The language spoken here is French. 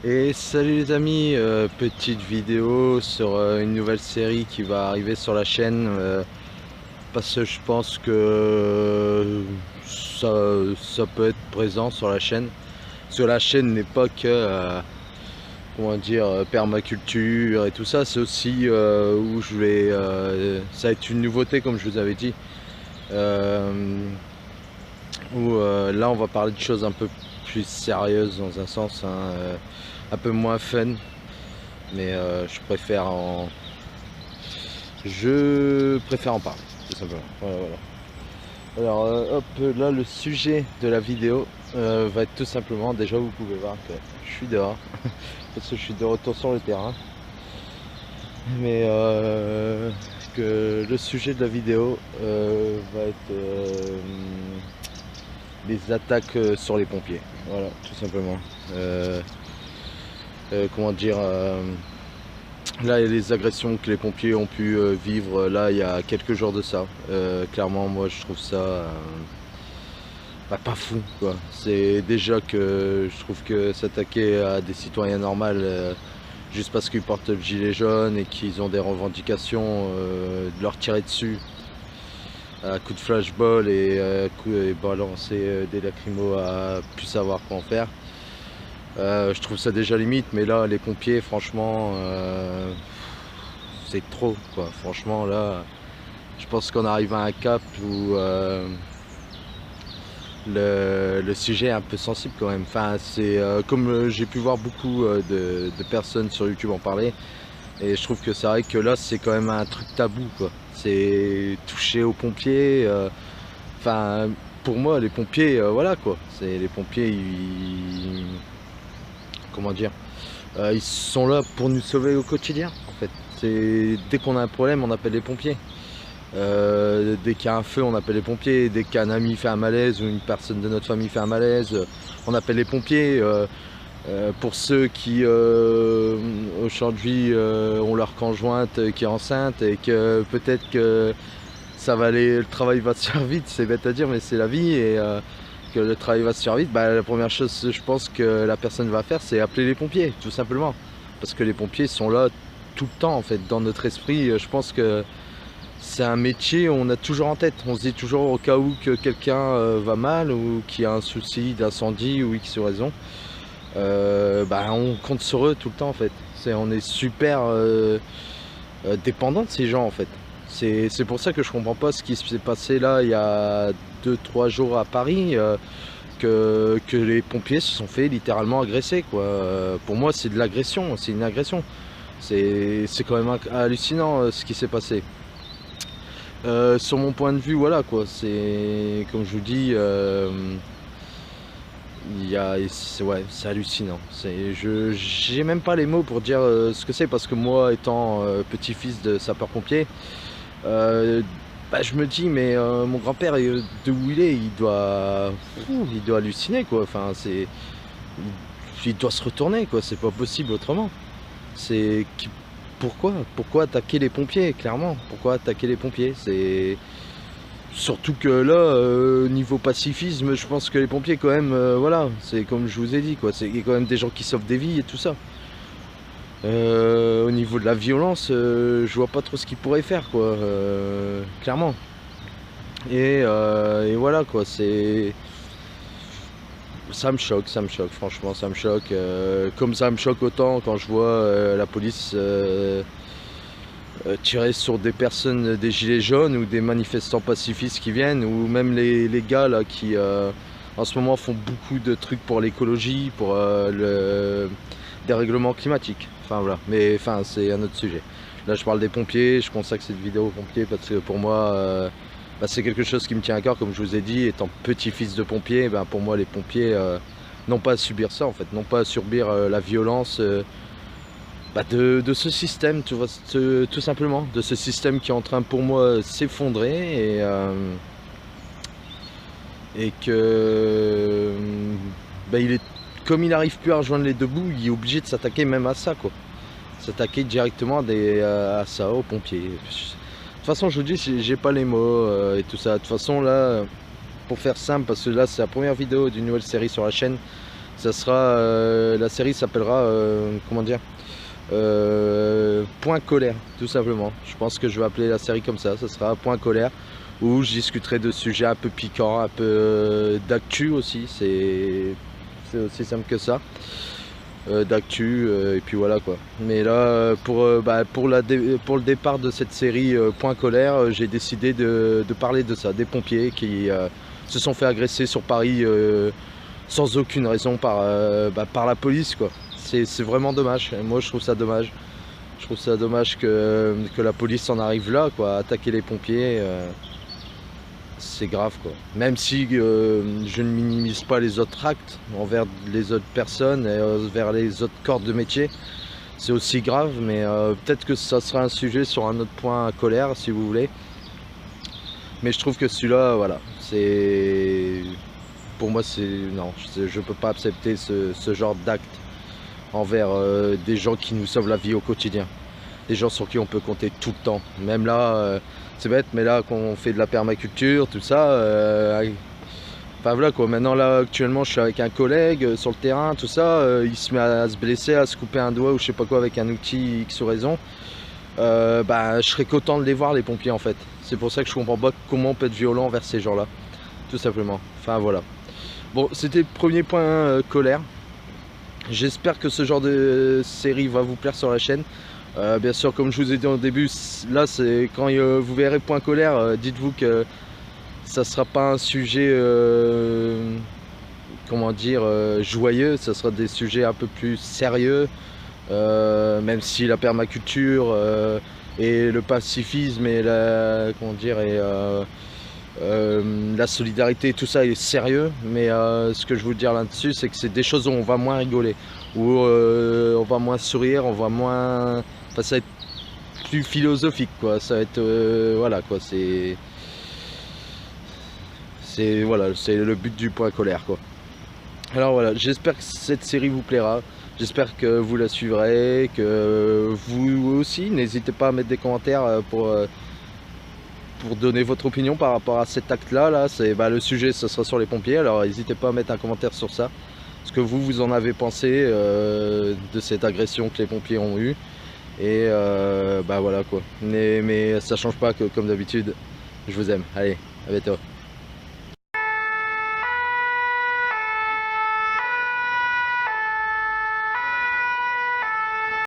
Et salut les amis, petite vidéo sur une nouvelle série qui va arriver sur la chaîne parce que je pense que ça peut être présent sur la chaîne. Parce que la chaîne n'est pas que comment dire permaculture et tout ça, c'est aussi où je vais ça va être une nouveauté comme je vous avais dit. Euh, où là on va parler de choses un peu plus sérieuses dans un sens, hein, un peu moins fun. Mais je préfère en parler tout simplement. Voilà, voilà. Alors hop, là le sujet de la vidéo va être tout simplement, déjà vous pouvez voir que je suis dehors parce que je suis de retour sur le terrain, mais que le sujet de la vidéo va être les attaques sur les pompiers, voilà, tout simplement. Comment dire, là, il y a les agressions que les pompiers ont pu vivre là il y a quelques jours de ça. Clairement, moi je trouve ça pas fou, quoi. C'est déjà que je trouve que s'attaquer à des citoyens normaux juste parce qu'ils portent le gilet jaune et qu'ils ont des revendications, de leur tirer dessus à coups de flashball et balancer des lacrymos à plus savoir quoi en faire. Je trouve ça déjà limite, mais là, les pompiers, franchement, c'est trop, quoi. Franchement, là, je pense qu'on arrive à un cap où le sujet est un peu sensible quand même. Enfin, c'est comme j'ai pu voir beaucoup de personnes sur YouTube en parler, et je trouve que c'est vrai que là, c'est quand même un truc tabou, quoi. C'est toucher aux pompiers. Enfin, pour moi, les pompiers, voilà, quoi. C'est les pompiers, comment dire, ils sont là pour nous sauver au quotidien en fait. Dès qu'on a un problème, on appelle les pompiers. Dès qu'il y a un feu, on appelle les pompiers. Dès qu'un ami fait un malaise ou une personne de notre famille fait un malaise, on appelle les pompiers. Pour ceux qui aujourd'hui ont leur conjointe qui est enceinte et que peut-être que ça va aller, le travail va se faire vite, c'est bête à dire mais c'est la vie, et que le travail va se faire vite, bah, la première chose je pense que la personne va faire, c'est appeler les pompiers, tout simplement. Parce que les pompiers sont là tout le temps en fait, dans notre esprit. Je pense que c'est un métier on a toujours en tête. On se dit toujours au cas où que quelqu'un va mal ou qu'il y a un souci d'incendie ou X raison, bah, on compte sur eux tout le temps en fait. On est super dépendant de ces gens en fait. C'est pour ça que je comprends pas ce qui s'est passé là il y a 2 3 jours à Paris, que les pompiers se sont fait littéralement agresser, quoi. Pour moi c'est de l'agression, c'est une agression. C'est quand même hallucinant ce qui s'est passé. Sur mon point de vue, voilà quoi, c'est comme je vous dis, ouais, c'est hallucinant. J'ai même pas les mots pour dire ce que c'est, parce que moi étant petit-fils de sapeur-pompier, euh, bah, je me dis mais mon grand-père, de où il doit halluciner, quoi. Enfin, il doit se retourner, quoi. C'est pas possible autrement. C'est pourquoi attaquer les pompiers, clairement? Pourquoi attaquer les pompiers? C'est surtout que là, niveau pacifisme, je pense que les pompiers quand même, voilà, c'est comme je vous ai dit, quoi. Il y a quand même des gens qui sauvent des vies et tout ça. Au niveau de la violence, je vois pas trop ce qu'ils pourraient faire, quoi, clairement. Et voilà, quoi, ça me choque, franchement, ça me choque. Comme ça me choque autant quand je vois la police tirer sur des personnes, des gilets jaunes ou des manifestants pacifistes qui viennent, ou même les gars là qui en ce moment font beaucoup de trucs pour l'écologie, pour le dérèglement climatique. Enfin voilà, mais enfin c'est un autre sujet. Là je parle des pompiers, je consacre cette vidéo aux pompiers parce que pour moi bah, c'est quelque chose qui me tient à cœur, comme je vous ai dit, étant petit-fils de pompier, ben, pour moi les pompiers n'ont pas à subir ça en fait, n'ont pas à subir la violence bah, de ce système, tu vois, tout simplement, de ce système qui est en train pour moi s'effondrer, et que bah, comme il n'arrive plus à rejoindre les deux bouts, il est obligé de s'attaquer même à ça, quoi. S'attaquer directement à ça, aux pompiers. De toute façon, je vous dis, j'ai pas les mots et tout ça. De toute façon, là, pour faire simple, parce que là, c'est la première vidéo d'une nouvelle série sur la chaîne. Ça sera, la série s'appellera, comment dire, Point colère, tout simplement. Je pense que je vais appeler la série comme ça sera Point colère, où je discuterai de sujets un peu piquants, un peu d'actu aussi, c'est aussi simple que ça. D'actu, et puis voilà quoi. Mais là, pour le départ de cette série Point colère, j'ai décidé de parler de ça, des pompiers qui se sont fait agresser sur Paris sans aucune raison par la police quoi. C'est vraiment dommage, moi je trouve ça dommage. Je trouve ça dommage que la police en arrive là quoi, à attaquer les pompiers. C'est grave quoi. Même si je ne minimise pas les autres actes envers les autres personnes et vers les autres corps de métier, c'est aussi grave, mais peut-être que ça sera un sujet sur un autre point à colère si vous voulez. Mais je trouve que celui-là, voilà, c'est... Pour moi, c'est... Non, je peux pas accepter ce genre d'acte envers des gens qui nous sauvent la vie au quotidien. Des gens sur qui on peut compter tout le temps. Même là, c'est bête, mais là, quand on fait de la permaculture, tout ça, enfin voilà quoi. Maintenant, là, actuellement, je suis avec un collègue sur le terrain, tout ça, il se met à se blesser, à se couper un doigt ou je sais pas quoi avec un outil X raison. Je serais content de les voir, les pompiers, en fait. C'est pour ça que je comprends pas comment on peut être violent envers ces gens-là, tout simplement. Enfin voilà. Bon, c'était le premier point colère. J'espère que ce genre de série va vous plaire sur la chaîne. Bien sûr, comme je vous ai dit au début, là c'est quand vous verrez Point colère, dites-vous que ça sera pas un sujet comment dire joyeux, ça sera des sujets un peu plus sérieux, même si la permaculture et le pacifisme et la comment dire et la solidarité, tout ça est sérieux, mais ce que je veux dire là-dessus, c'est que c'est des choses où on va moins rigoler, où on va moins sourire, on va moins... Enfin, ça va être plus philosophique, quoi. Ça va être... voilà, quoi, voilà, c'est le but du Point colère, quoi. Alors voilà, j'espère que cette série vous plaira. J'espère que vous la suivrez, que vous aussi, n'hésitez pas à mettre des commentaires pour donner votre opinion par rapport à cet acte-là. Le sujet, ce sera sur les pompiers, alors n'hésitez pas à mettre un commentaire sur ça. Ce que vous en avez pensé de cette agression que les pompiers ont eue. Et voilà quoi. Mais ça change pas que, comme d'habitude, je vous aime. Allez, à bientôt.